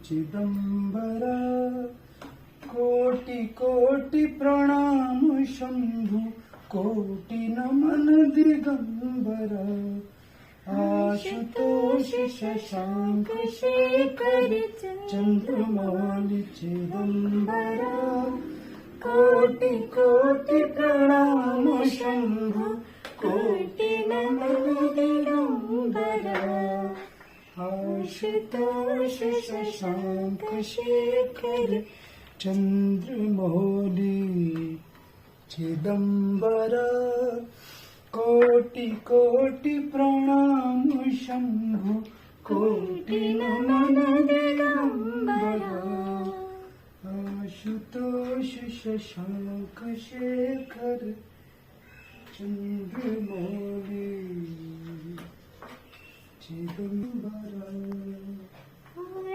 चिदंबरा कोटि कोटि प्रणाम शंभु कोटि नमन दिगंबरा आशुतोष शशांक शेखर चंद्रमौली चिदंबरा कोटि कोटि प्रणाम शंभु कोटि नमन दिगंबरा आशुतोष शशांक शेखर चंद्रमौली चिदंबरा कोटि कोटि प्रणाम शंभु कोटि नमन दिगंबरा आशुतोष शशांक शेखर चंद्रमौली चिदंबरा।